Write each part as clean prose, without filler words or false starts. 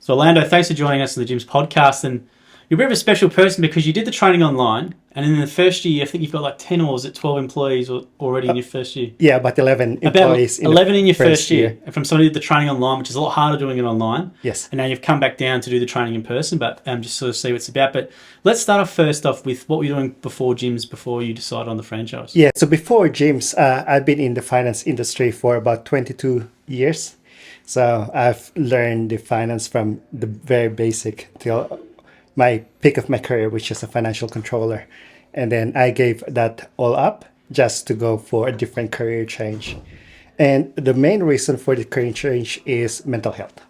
So Orlando, thanks for joining us on the Gyms podcast. And you're a bit of a special person because you did the training online, and in the first year, I think you've got like 10 or is it 12 employees already in your first year? Yeah, about 11 employees. About 11 in your first year. And from somebody who did the training online, which is a lot harder doing it online. Yes. And now you've come back down to do the training in person, but just sort of see what it's about. But let's start off first off with what were you doing before gyms, before you decided on the franchise? Yeah, so before gyms, I've been in the finance industry for about 22 years. So I've learned the finance from the very basic till my peak of my career, which is a financial controller. And then I gave that all up just to go for a different career change. And the main reason for the career change is mental health.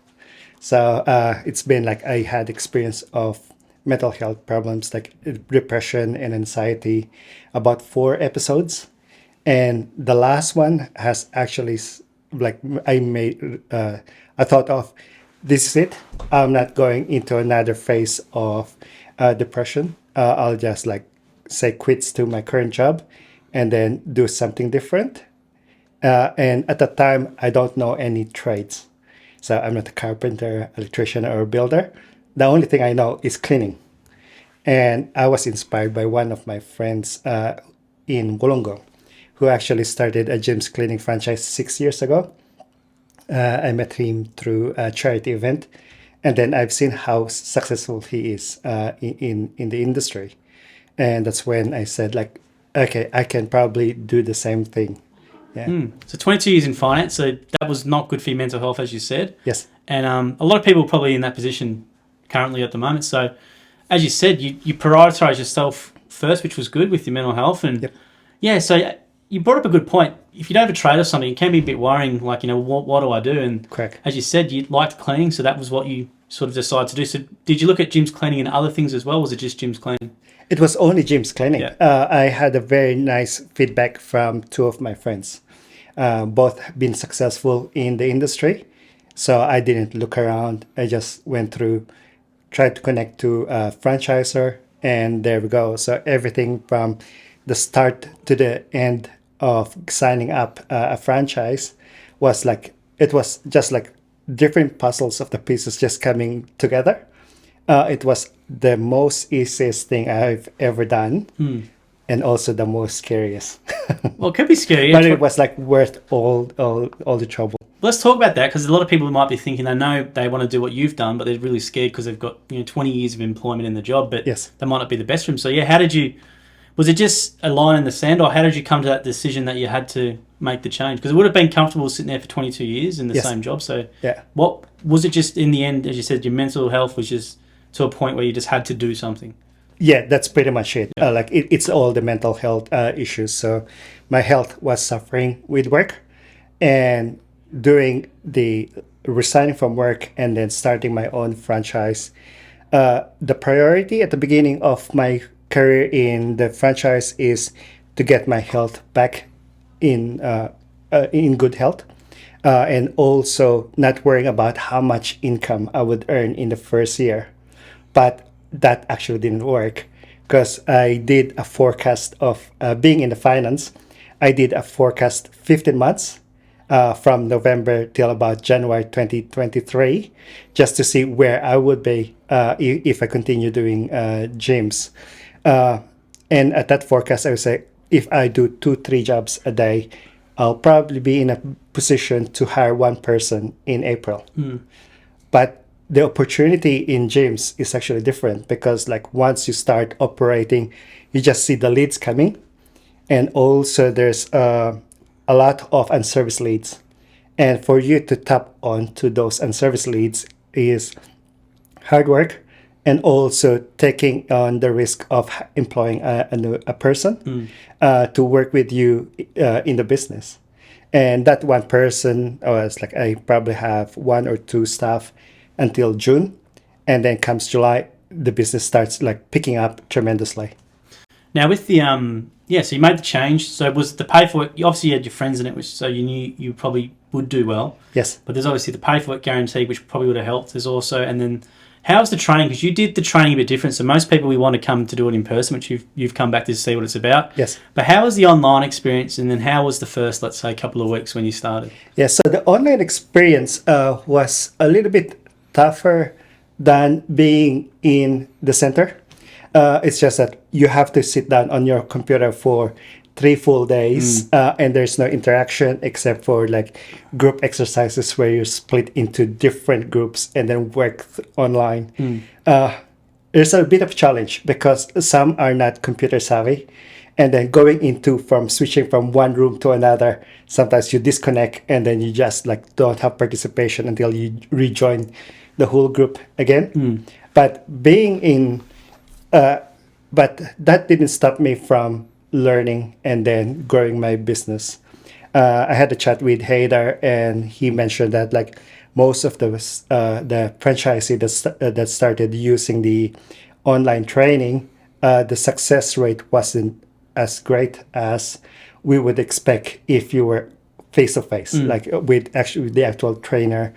So it's been like I had experience of mental health problems like depression and anxiety, about 4 episodes. And the last one has actually like I thought of, this is it. I'm not going into another phase of depression. I'll just like say quits to my current job and then do something different. And at that time, I don't know any trades. So I'm not a carpenter, electrician, or a builder. The only thing I know is cleaning. And I was inspired by one of my friends in Wollongong, who actually started a Gyms cleaning franchise 6 years ago. I met him through a charity event, and then I've seen how successful he is in the industry. And that's when I said, like, okay, I can probably do the same thing. Yeah. So 22 years in finance, so that was not good for your mental health, as you said. Yes. And a lot of people are probably in that position currently at the moment. So as you said, you prioritise yourself first, which was good with your mental health. And Yep. yeah, so you brought up a good point. If you don't have a trade or something, it can be a bit worrying, like, what do I do? And Correct. as you said, you liked cleaning, so that was what you sort of decided to do. So did you look at gyms cleaning and other things as well, or was it just gyms cleaning? It was only Gyms cleaning. Yeah. I had a very nice feedback from 2 of my friends. Both been successful in the industry. So I didn't look around. I just went through, tried to connect to a franchisor, and there we go. So everything from the start to the end of signing up a franchise was like, it was just like different puzzles of the pieces just coming together. It was the most easiest thing I've ever done, and also the most scariest. Well, it could be scary. But it was like worth all the trouble. Let's talk about that, because a lot of people might be thinking they know they want to do what you've done, but they're really scared because they've got 20 years of employment in the job, but Yes. they might not be the best for them. So yeah, was it just a line in the sand, or how did you come to that decision that you had to make the change? Because it would have been comfortable sitting there for 22 years in the Yes. same job. So Yeah. what was it, just in the end, as you said, your mental health was just to a point where you just had to do something? Yeah, that's pretty much it. It's all the mental health issues. So my health was suffering with work, and doing the resigning from work and then starting my own franchise. The priority at the beginning of my career in the franchise is to get my health back in good health, and also not worrying about how much income I would earn in the first year. But that actually didn't work, because I did a forecast of being in the finance. I did a forecast 15 months from November till about January 2023, just to see where I would be if I continue doing gyms. And at that forecast, I would say if I do 2-3 jobs a day, I'll probably be in a position to hire one person in April. But the opportunity in gyms is actually different, because like once you start operating, you just see the leads coming, and also there's a lot of unserviced leads, and for you to tap onto those unserviced leads is hard work, and also taking on the risk of employing a person to work with you in the business. And that one person was like, I probably have 1 or 2 staff until June, and then comes July, the business starts like picking up tremendously. Now with the so you made the change. So was the pay for it? You obviously had your friends in it, which so you knew you probably would do well. Yes. But there's obviously the pay for it guarantee, which probably would have helped. There's also, and then how's the training? Because you did the training a bit different. So most people, we want to come to do it in person, which you've come back to see what it's about. Yes. But how was the online experience, and then how was the first, let's say, couple of weeks when you started? Yeah. So the online experience was a little bit tougher than being in the center. It's just that you have to sit down on your computer for 3 full days, and there's no interaction except for like group exercises where you're split into different groups and then work online. There's a bit of a challenge because some are not computer savvy, and then going into from switching from one room to another, sometimes you disconnect and then you just like don't have participation until you rejoin the whole group again. But being in but that didn't stop me from learning and then growing my business. I had a chat with Hader, and he mentioned that like most of the franchisee that started using the online training, the success rate wasn't as great as we would expect if you were face to face, like with the actual trainer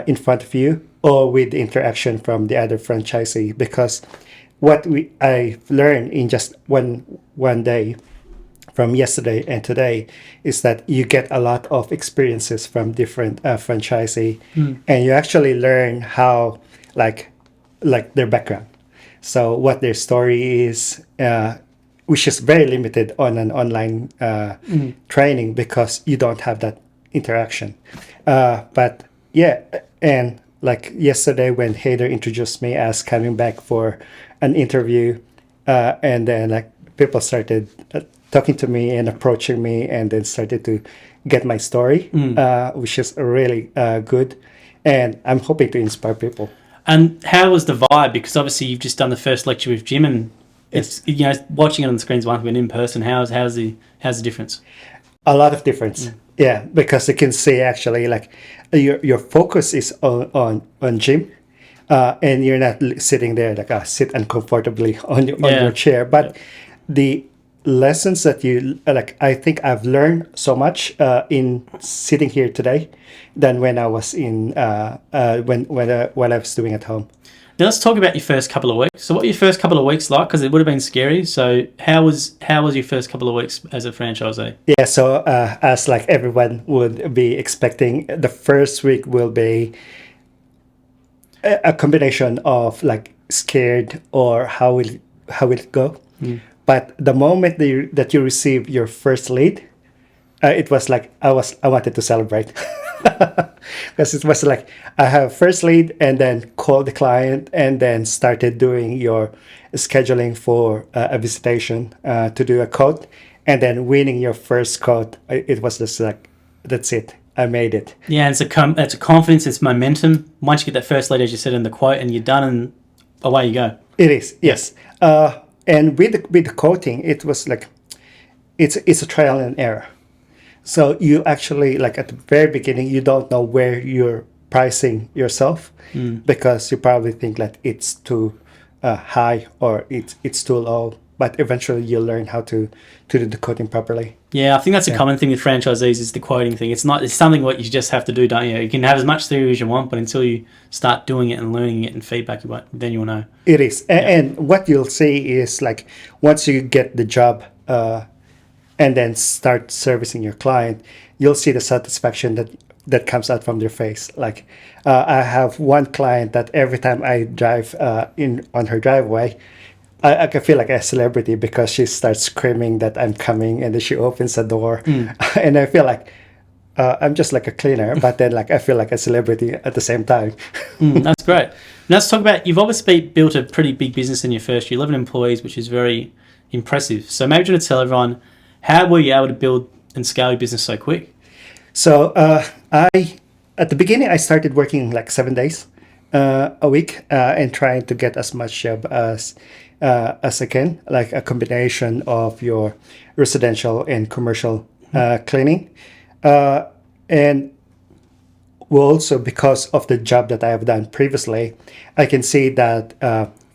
in front of you, or with the interaction from the other franchisee. Because what I've learned in just one day from yesterday and today is that you get a lot of experiences from different franchisee, and you actually learn how like their background, so what their story is, which is very limited on an online training because you don't have that interaction. But yeah, and like yesterday when Hader introduced me as coming back for an interview, and then like people started talking to me and approaching me, and then started to get my story, which is really good, and I'm hoping to inspire people. And how was the vibe? Because obviously you've just done the first lecture with Jim, and it's watching it on the screen is one thing, but in person, how's the difference? A lot of difference. Yeah, because you can see actually like your focus is on Jim, and you're not sitting there like sit uncomfortably on your chair. But the lessons that you like, I think I've learned so much in sitting here today than when I was in when I was doing at home. Now let's talk about your first couple of weeks. So what were your first couple of weeks like? Because it would have been scary. So how was your first couple of weeks as a franchisee? Yeah, so as like everyone would be expecting, the first week will be a combination of like scared or how will it go. But the moment that you receive your first lead, it was like I wanted to celebrate. Because it was like I have first lead and then call the client and then started doing your scheduling for a visitation to do a quote, and then winning your first quote. It was just like, that's it, I made it. Yeah, it's a confidence, it's momentum. Once you get that first lead, as you said in the quote, and you're done, and away you go. It is, yes. And with the quoting, it was like it's a trial and error. So you actually, like at the very beginning, you don't know where you're pricing yourself, because you probably think that it's too high or it's too low. But eventually you'll learn how to do the quoting properly. Yeah, I think that's a common thing with franchisees is the quoting thing. It's something what you just have to do, don't you? You can have as much theory as you want, but until you start doing it and learning it and feedback, then you'll know. It is. And what you'll see is like once you get the job and then start servicing your client, you'll see the satisfaction that comes out from their face. Like I have one client that every time I drive in on her driveway, I can feel like a celebrity because she starts screaming that I'm coming, and then she opens the door, and I feel like I'm just like a cleaner, but then like I feel like a celebrity at the same time. That's great. Now let's talk about, you've obviously built a pretty big business in your first year, 11 employees, which is very impressive. So maybe you want to tell everyone, how were you able to build and scale your business so quick? So at the beginning, I started working like 7 days a week and trying to get as much job as I can, like a combination of your residential and commercial cleaning. And also because of the job that I have done previously, I can see that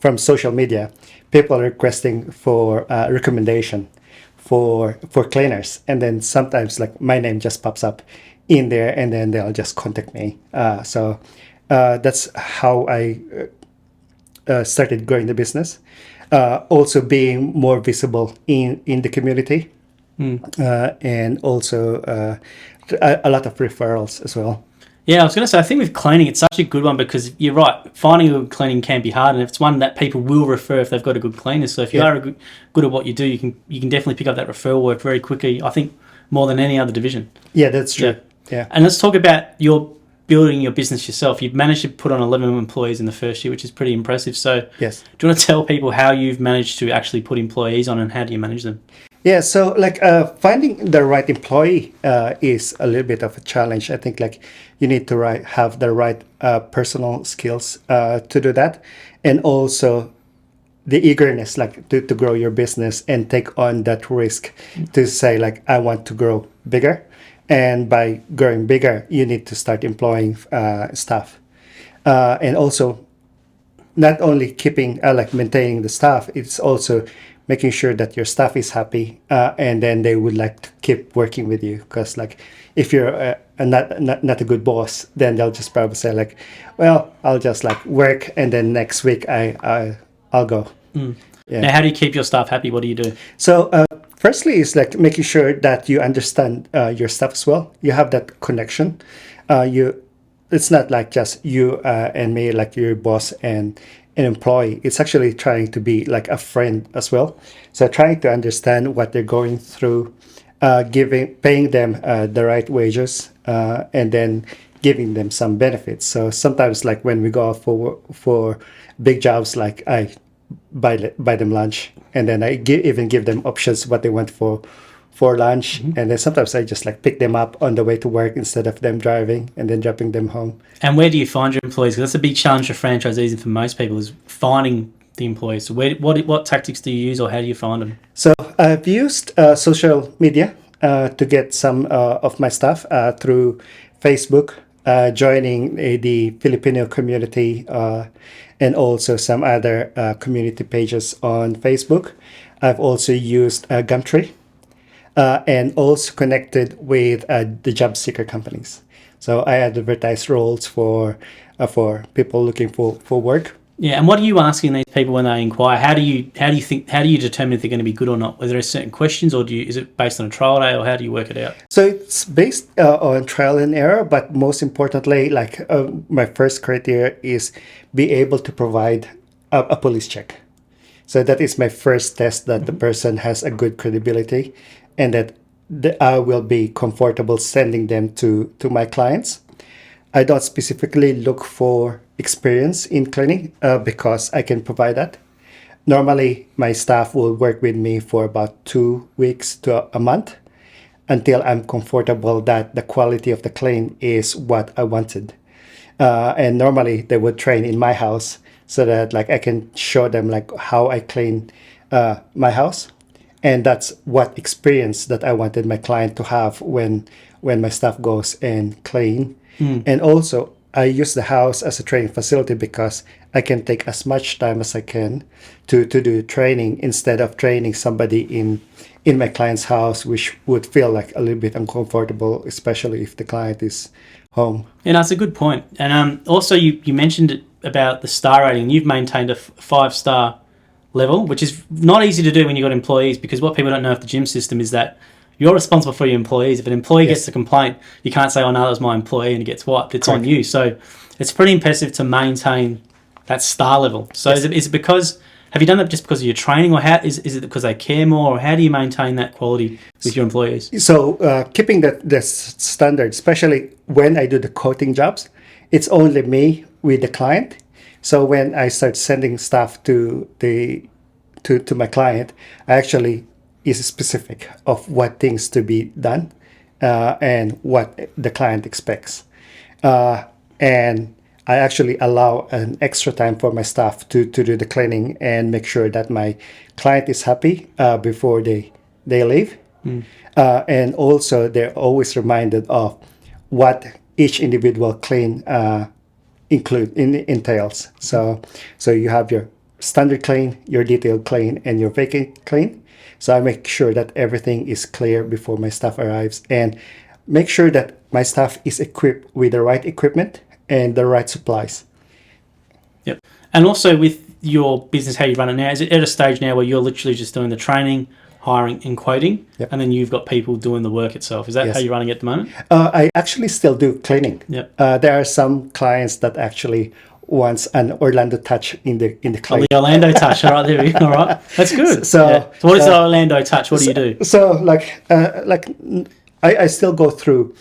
from social media, people are requesting for recommendation for cleaners, and then sometimes like my name just pops up in there, and then they'll just contact me. So that's how I started growing the business. Also being more visible in the community, and also a lot of referrals as well. Yeah, I was going to say, I think with cleaning, it's such a good one because you're right. Finding a good cleaning can be hard, and it's one that people will refer if they've got a good cleaner. So if you Yeah. are good at what you do, you can definitely pick up that referral work very quickly. I think more than any other division. Yeah, that's true. Yeah. And let's talk about your building your business yourself. You've managed to put on 11 employees in the first year, which is pretty impressive. So Yes. do you want to tell people how you've managed to actually put employees on and how do you manage them? Yeah, so like finding the right employee is a little bit of a challenge. I think like you need to have the right personal skills to do that, and also the eagerness like to grow your business and take on that risk to say like I want to grow bigger, and by growing bigger you need to start employing staff, and also not only keeping like maintaining the staff, it's also making sure that your staff is happy, and then they would like to keep working with you, because like if you're not a good boss, then they'll just probably say like, well, I'll just like work and then next week I'll go. Yeah. Now, how do you keep your staff happy? What do you do? So firstly is like making sure that you understand your staff as well. You have that connection. It's not like just you and me, like your boss and an employee. It's actually trying to be like a friend as well. So trying to understand what they're going through, paying them the right wages, and then giving them some benefits. So sometimes like when we go out for big jobs, like I buy them lunch, and then I even give them options what they want for lunch, and then sometimes I just like pick them up on the way to work instead of them driving and then dropping them home. And where do you find your employees? Because that's a big challenge for franchisees and for most people is finding the employees. So what tactics do you use, or how do you find them? So I've used social media to get some of my stuff through Facebook, joining the Filipino community, and also some other community pages on Facebook. I've also used Gumtree, and also connected with the job seeker companies. So I advertise roles for people looking for work. Yeah, and what are you asking these people when they inquire? How do you determine if they're going to be good or not? Are there certain questions, or is it based on a trial day, or how do you work it out? So it's based on trial and error, but most importantly, like my first criteria is be able to provide a police check. So that is my first test that the person has a good credibility, and that I will be comfortable sending them to my clients. I don't specifically look for experience in cleaning because I can provide that. Normally, my staff will work with me for about 2 weeks to a month until I'm comfortable that the quality of the clean is what I wanted. And normally, they would train in my house so that like I can show them like how I clean my house. And that's what experience that I wanted my client to have when my staff goes and clean. And also, I use the house as a training facility because I can take as much time as I can to do training instead of training somebody in my client's house, which would feel like a little bit uncomfortable, especially if the client is home. Yeah, that's a good point. And also, you mentioned it about the star rating. You've maintained a 5-star level, which is not easy to do when you've got employees, because what people don't know of the gym system is that you're responsible for your employees. If an employee gets a complaint, you can't say, oh no, that was my employee and it gets wiped. It's Correct. on you. So it's pretty impressive to maintain that star level. So is it because, have you done that just because of your training, or how is it because they care more, or how do you maintain that quality with your employees? So keeping the standard, especially when I do the coating jobs, it's only me with the client. So when I start sending stuff to my client, I actually is specific of what things to be done and what the client expects. And I actually allow an extra time for my staff to do the cleaning and make sure that my client is happy before they leave. And also, they're always reminded of what each individual clean entails. So you have your standard clean, your detailed clean, and your vacant clean. So I make sure that everything is clear before my staff arrives, and make sure that my staff is equipped with the right equipment and the right supplies. Yep. And also with your business, how you run it now, is it at a stage now where you're literally just doing the training, hiring and quoting, Yep. and then you've got people doing the work itself. Is that Yes. how you're running it at the moment? I actually still do cleaning. Yep. There are some clients that actually wants an Orlando touch in the Oh, clean. the Orlando touch. All right, there we go. All right, that's good. So- So what is the Orlando touch? What do you do? So I still go through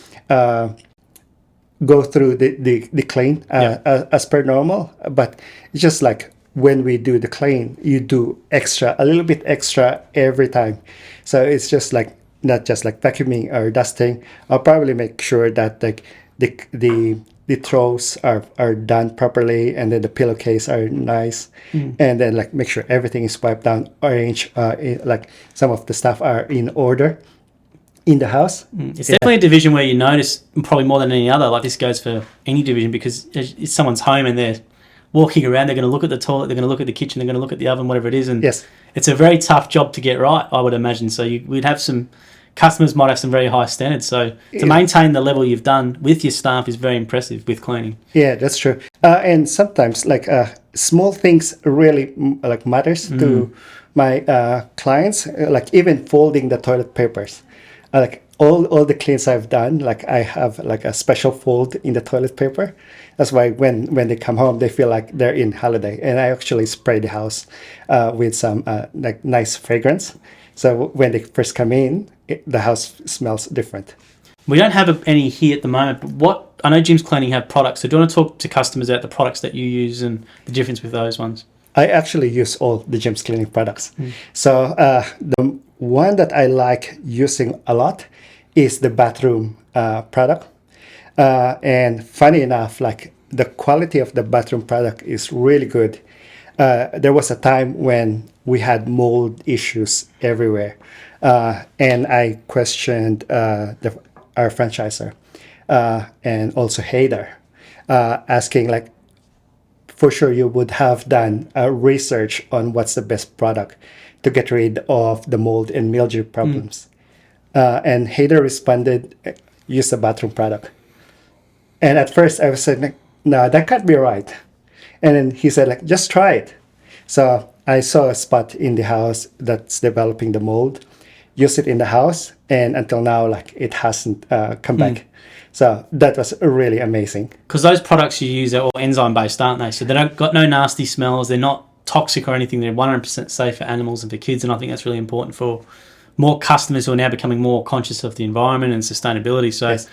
the clean as per normal, but it's just like when we do the clean, you do a little bit extra every time. So it's just like not just like vacuuming or dusting. I'll probably make sure that like the throws are done properly, and then the pillowcase are nice, and then like make sure everything is wiped down, arrange like some of the stuff are in order in the house. It's definitely a division where you notice probably more than any other. Like this goes for any division, because it's someone's home and they're walking around. They're going to look at the toilet. They're going to look at the kitchen. They're going to look at the oven, whatever it is. And Yes. it's a very tough job to get right, I would imagine. So we'd have some customers might have some very high standards. So to maintain the level you've done with your staff is very impressive with cleaning. Yeah, that's true. And sometimes like small things really like matters to my clients. Like even folding the toilet papers. Like all the cleans I've done, like I have like a special fold in the toilet paper. That's why when they come home, they feel like they're in holiday. And I actually spray the house with some like nice fragrance. So when they first come in, the house smells different. We don't have any here at the moment, but what I know Jim's Cleaning have products. So do you want to talk to customers about the products that you use and the difference with those ones? I actually use all the Jim's Cleaning products. So the one that I like using a lot is the bathroom product. And funny enough, like the quality of the bathroom product is really good. There was a time when we had mold issues everywhere. And I questioned our franchisor and also Hader, asking like, for sure you would have done research on what's the best product to get rid of the mold and mildew problems. And Hader responded, use the bathroom product. And at first I was saying, like, no, that can't be right. And then he said, like, just try it. So I saw a spot in the house that's developing the mold, use it in the house, and until now, like, it hasn't come back. So that was really amazing. Because those products you use are all enzyme based, aren't they? So they don't got no nasty smells. They're not toxic or anything. They're 100% safe for animals and for kids. And I think that's really important for more customers who are now becoming more conscious of the environment and sustainability. So Yes.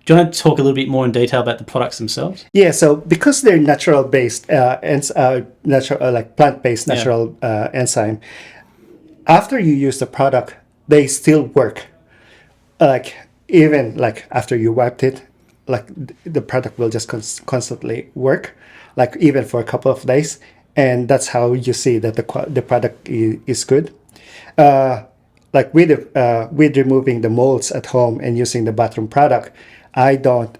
do you want to talk a little bit more in detail about the products themselves? Yeah, so because they're natural based natural like plant based natural enzyme, after you use the product, they still work. Like even like after you wiped it, like the product will just constantly work, like even for a couple of days, and that's how you see that the product is good. Like with removing the molds at home and using the bathroom product, I don't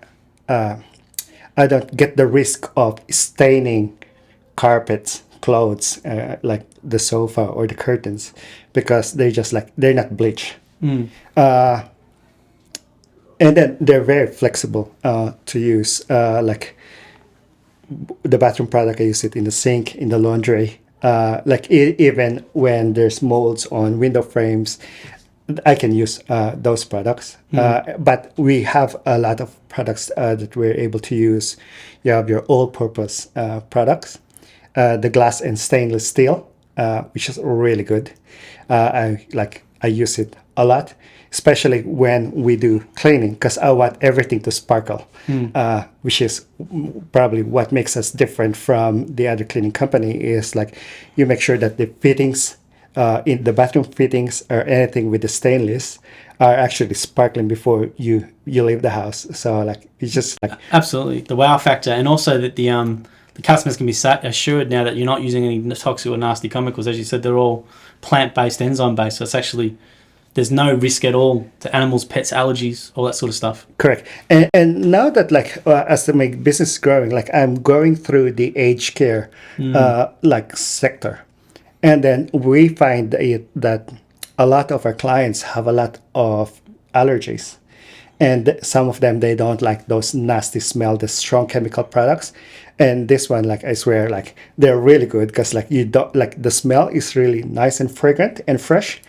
get the risk of staining carpets, clothes, like the sofa or the curtains, because they're not bleach. And then they're very flexible to use. Like the bathroom product, I use it in the sink, in the laundry. Like even when there's molds on window frames, I can use those products. But we have a lot of products that we're able to use. You have your all-purpose products, the glass and stainless steel, which is really good. I use it a lot, especially when we do cleaning, because I want everything to sparkle, which is probably what makes us different from the other cleaning company. Is like you make sure that the fittings, in the bathroom fittings or anything with the stainless, are actually sparkling before you leave the house. So like it's just like Absolutely, the wow factor, and also that the customers can be assured now that you're not using any toxic or nasty chemicals. As you said, they're all plant-based, enzyme-based, so it's actually there's no risk at all to animals, pets, allergies, all that sort of stuff. correct. And now that like as my business is growing, like I'm going through the aged care like sector, and then we find that a lot of our clients have a lot of allergies, and some of them they don't like those nasty smell, the strong chemical products. And this one, like I swear, like they're really good because like you don't like the smell is really nice and fragrant and fresh.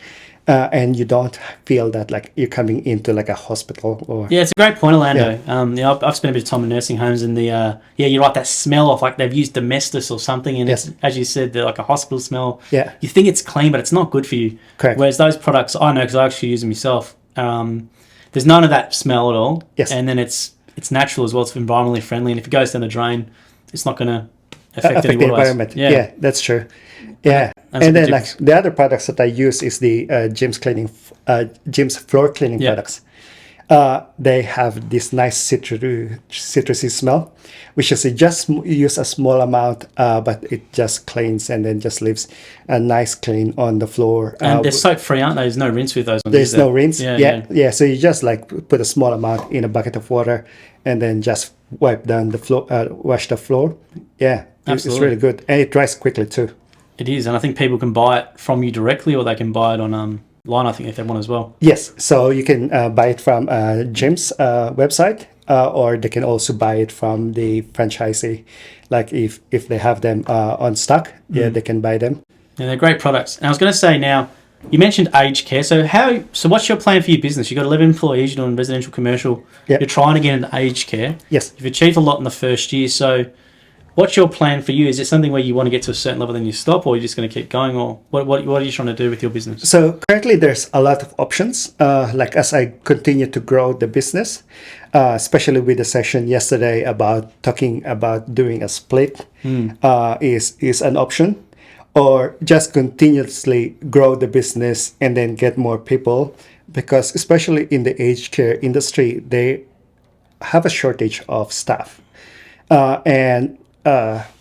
and you don't feel that like you're coming into like a hospital or Yeah, it's a great point, Orlando. I've spent a bit of time in nursing homes, and you're right. That smell of like they've used domestos or something, and Yes. it's, as you said, they're like a hospital smell. Yeah. You think it's clean, but it's not good for you. Correct. Whereas those products, I know because I actually use them myself. There's none of that smell at all. Yes. And then it's natural as well. It's environmentally friendly, and if it goes down the drain, it's not going to affect any the waterways. environment. Yeah, that's true. Yeah, That's a and big then like the other products that I use is the Jim's floor cleaning products. They have this nice citrusy smell, which is just use a small amount, but it just cleans and then just leaves a nice clean on the floor. And they're soap free, aren't they? There's no rinse with those ones. There's no rinse. Yeah. Yeah. So you just like put a small amount in a bucket of water and then just wipe down the floor, wash the floor. Yeah, it's really good, and it dries quickly too. It is, and I think people can buy it from you directly, or they can buy it on line, I think, if they want as well. Yes, so you can buy it from Jim's website, or they can also buy it from the franchisee. Like if they have them on stock, they can buy them. And they're great products. And I was going to say now, you mentioned aged care. So what's your plan for your business? You've got 11 employees, you're doing residential, commercial. Yep. You're trying to get into aged care. Yes. You've achieved a lot in the first year. So what's your plan for you? Is it something where you want to get to a certain level, then you stop, or you're just going to keep going, or what are you trying to do with your business? So currently there's a lot of options. Like as I continue to grow the business, especially with the session yesterday about talking about doing a split, is an option, or just continuously grow the business and then get more people, because especially in the aged care industry, they have a shortage of staff, and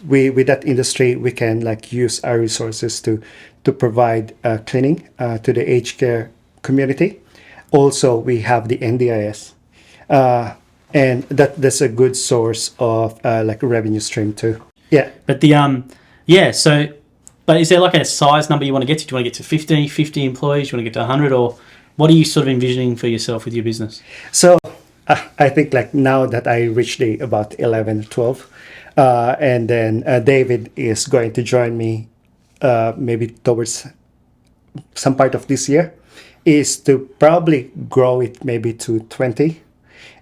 with that industry, we can like use our resources to provide cleaning to the aged care community. Also, we have the NDIS, and that's a good source of like a revenue stream too. Yeah. But but is there like a size number you want to get to? Do you want to get to 50 employees? Do you want to get to 100, or what are you sort of envisioning for yourself with your business? So I think like now that I reached about 11, 12, and then David is going to join me maybe towards some part of this year, is to probably grow it maybe to 20,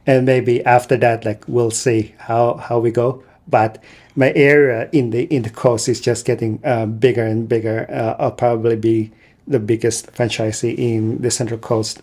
and maybe after that, like we'll see how we go. But my area in the coast is just getting bigger and bigger. I'll probably be the biggest franchisee in the Central Coast.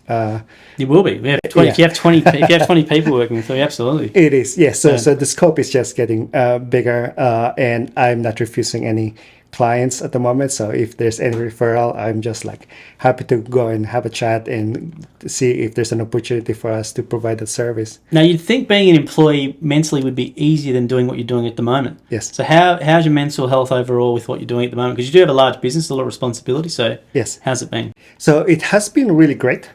You will be. We have 20, If you have 20 people working with you, absolutely. It is, yes. So the scope is just getting bigger, and I'm not refusing any clients at the moment. So if there's any referral, I'm just like happy to go and have a chat and see if there's an opportunity for us to provide that service. Now, you'd think being an employee mentally would be easier than doing what you're doing at the moment. Yes. So how's your mental health overall with what you're doing at the moment? Because you do have a large business, a lot of responsibility. So yes, how's it been? So it has been really great.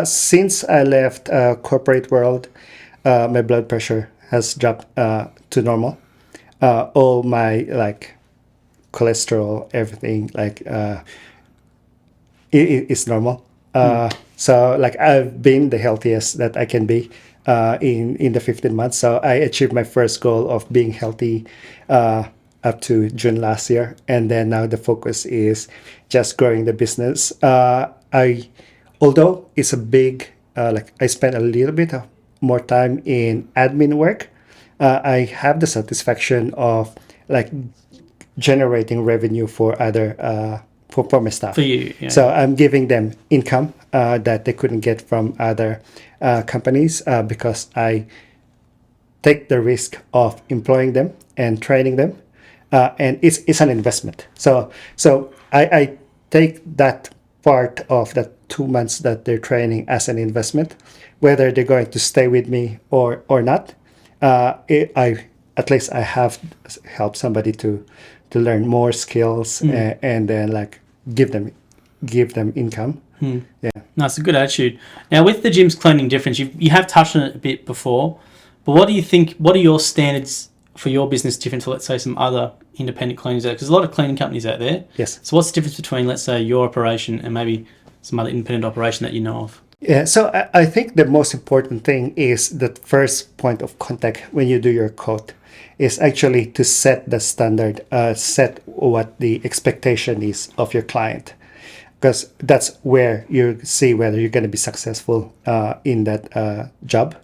Since I left corporate world, my blood pressure has dropped to normal. All my like cholesterol, everything like it's normal. So like I've been the healthiest that I can be in the 15 months. So I achieved my first goal of being healthy up to June last year, and then now the focus is just growing the business. Although it's a big like I spend a little bit of more time in admin work, I have the satisfaction of like generating revenue for other for my staff. For you, yeah. So I'm giving them income that they couldn't get from other companies because I take the risk of employing them and training them, and it's an investment. So I take that part of that 2 months that they're training as an investment, whether they're going to stay with me or not. At least I have helped somebody to learn more skills and then like give them income. Yeah. No, it's a good attitude. Now, with the Jim's cleaning difference, you have touched on it a bit before, but what do you think, what are your standards for your business different to, let's say, some other independent cleaners out there? Because there's a lot of cleaning companies out there. Yes. So what's the difference between, let's say, your operation and maybe some other independent operation that you know of? Yeah, so I think the most important thing is the first point of contact when you do your code is actually to set the standard, set what the expectation is of your client. because that's where you see whether you're going to be successful in that job,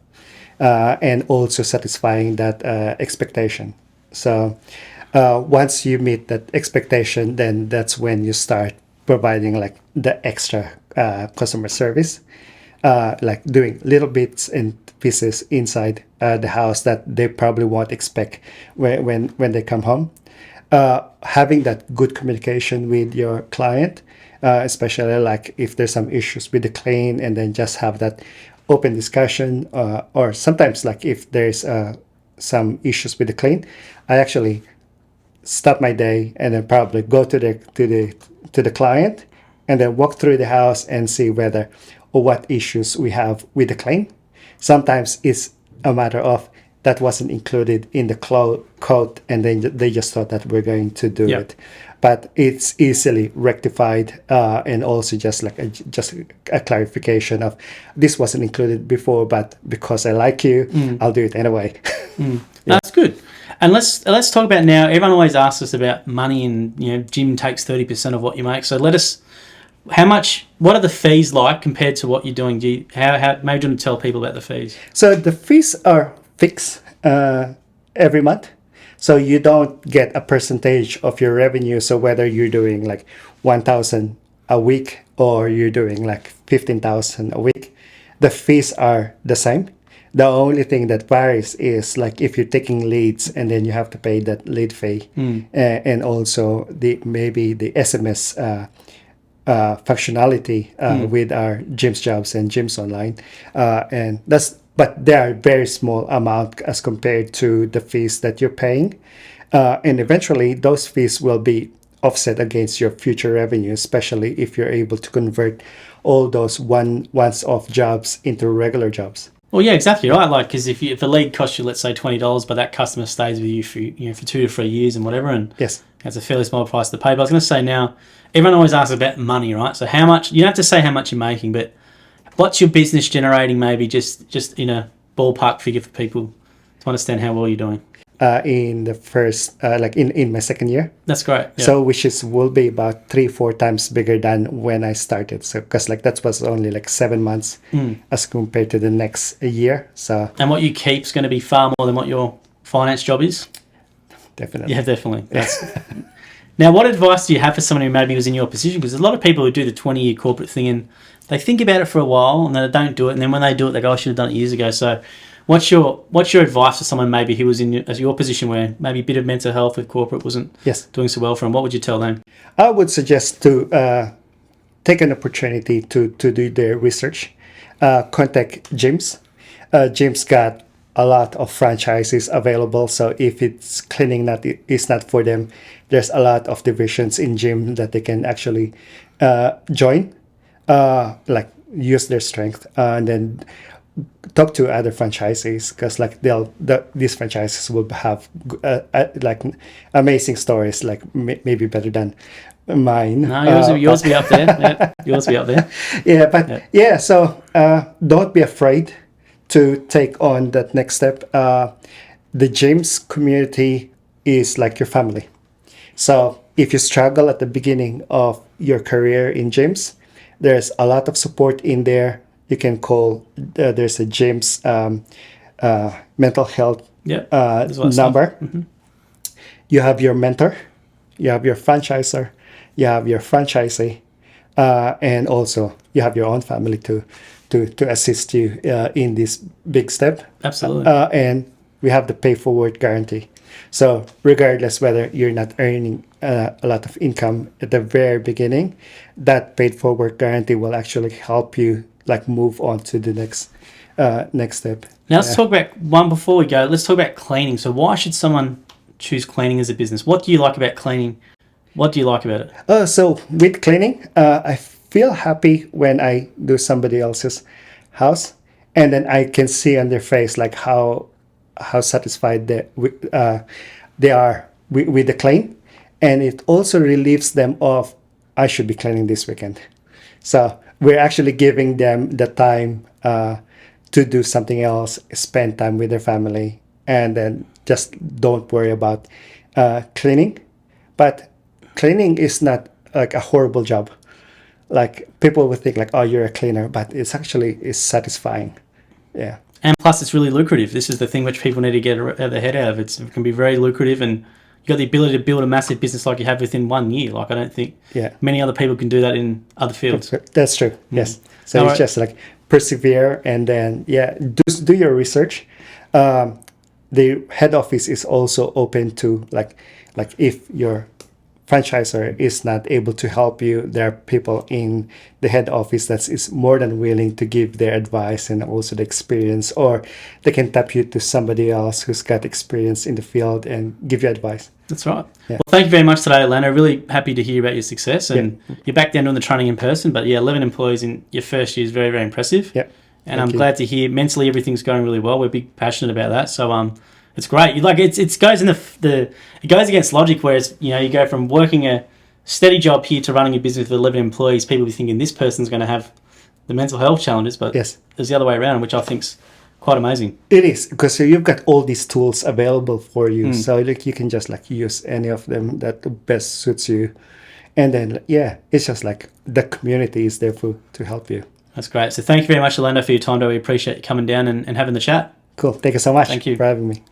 and also satisfying that expectation. So once you meet that expectation, then that's when you start providing like the extra customer service, like doing little bits and pieces inside the house that they probably won't expect when they come home. Having that good communication with your client, especially like if there's some issues with the clean, and then just have that open discussion, or sometimes like if there's some issues with the clean, I actually stop my day and then probably go to the client and then walk through the house and see whether or what issues we have with the clean. Sometimes it's a matter of that wasn't included in the code, and then they just thought that we're going to do Yep. it, but it's easily rectified, and also just like just a clarification of this wasn't included before, but because I like you, I'll do it anyway. That's good. And let's talk about now. Everyone always asks us about money, and gym takes 30% of what you make. So what are the fees like compared to what you're doing? How maybe do you want to tell people about the fees? So the fees are fixed every month. So you don't get a percentage of your revenue. So whether you're doing like 1,000 a week or you're doing like 15,000 a week, the fees are the same. The only thing that varies is like if you're taking leads, and then you have to pay that lead fee, and also maybe the SMS functionality with our Gyms Jobs and Gyms Online, but they are very small amount as compared to the fees that you're paying, and eventually those fees will be offset against your future revenue, especially if you're able to convert all those once-off jobs into regular jobs. Well, yeah, exactly right. Like, because if a lead costs you, let's say $20, but that customer stays with you for 2 to 3 years and whatever, and Yes. that's a fairly small price to pay. But I was going to say now, everyone always asks about money, right? So how much? You don't have to say how much you're making, but what's your business generating? Maybe just in a ballpark figure for people to understand how well you're doing. In the first, like in my second year. That's great. Yeah. So which will be about 3-4 times bigger than when I started. So because like that was only like 7 months as compared to the next year. So and what you keep's going to be far more than what your finance job is. definitely. Yeah, definitely. Now, what advice do you have for someone who maybe was in your position? Because there's a lot of people who do the 20-year corporate thing and they think about it for a while and then they don't do it. And then when they do it, they go, I should have done it years ago. So what's your advice for someone maybe who was in your position where maybe a bit of mental health with corporate wasn't doing so well for them? What would you tell them? I would suggest to take an opportunity to do their research. Contact gyms. Gyms got a lot of franchises available. So if it's cleaning is not for them, there's a lot of divisions in gym that they can actually join, like use their strength, and then talk to other franchisees, because like these franchises will have like amazing stories, like maybe better than mine. No, yours be up there. Yeah, yours be up there. Yeah, so don't be afraid to take on that next step. The gyms community is like your family. So if you struggle at the beginning of your career in gyms, there's a lot of support in there. You can call, there's a gyms mental health number. Mm-hmm. You have your mentor, you have your franchisor, you have your franchisee, and also you have your own family to assist you in this big step. Absolutely. And we have the pay forward guarantee. So regardless whether you're not earning a lot of income at the very beginning, that paid forward guarantee will actually help you like move on to the next step. Now let's talk about one before we go. Let's talk about cleaning. So why should someone choose cleaning as a business? What do you like about cleaning? What do you like about it? So with cleaning, I feel happy when I do somebody else's house, and then I can see on their face like how satisfied they are with the clean, and it also relieves them of I should be cleaning this weekend. So we're actually giving them the time to do something else, spend time with their family, and then just don't worry about cleaning. But cleaning is not like a horrible job. like people would think like, oh, you're a cleaner, but it's satisfying. Yeah. And plus, it's really lucrative. This is the thing which people need to get their head out of. It can be very lucrative, and you got the ability to build a massive business like you have within 1 year. Like I don't think many other people can do that in other fields. That's true. Yes. So it's just like persevere, and then do your research. The head office is also open to like if your franchisor is not able to help you, there are people in the head office that is more than willing to give their advice and also the experience, or they can tap you to somebody else who's got experience in the field and give you advice. That's right. Well, thank you very much today, Orlando. Really happy to hear about your success, and you're back down doing the training in person, but 11 employees in your first year is very, very impressive. And I'm glad to hear mentally everything's going really well. We're big passionate about that. So it's great. Like it goes in it goes against logic, whereas you go from working a steady job here to running a business with 11 employees. People will be thinking this person's going to have the mental health challenges, but it's the other way around, which I think's quite amazing. It is, because you've got all these tools available for you, so like you can just like use any of them that best suits you, and then it's just like the community is there to help you. That's great. So thank you very much, Orlando, for your time today. We appreciate you coming down and having the chat. Cool. Thank you so much. Thank you for having me.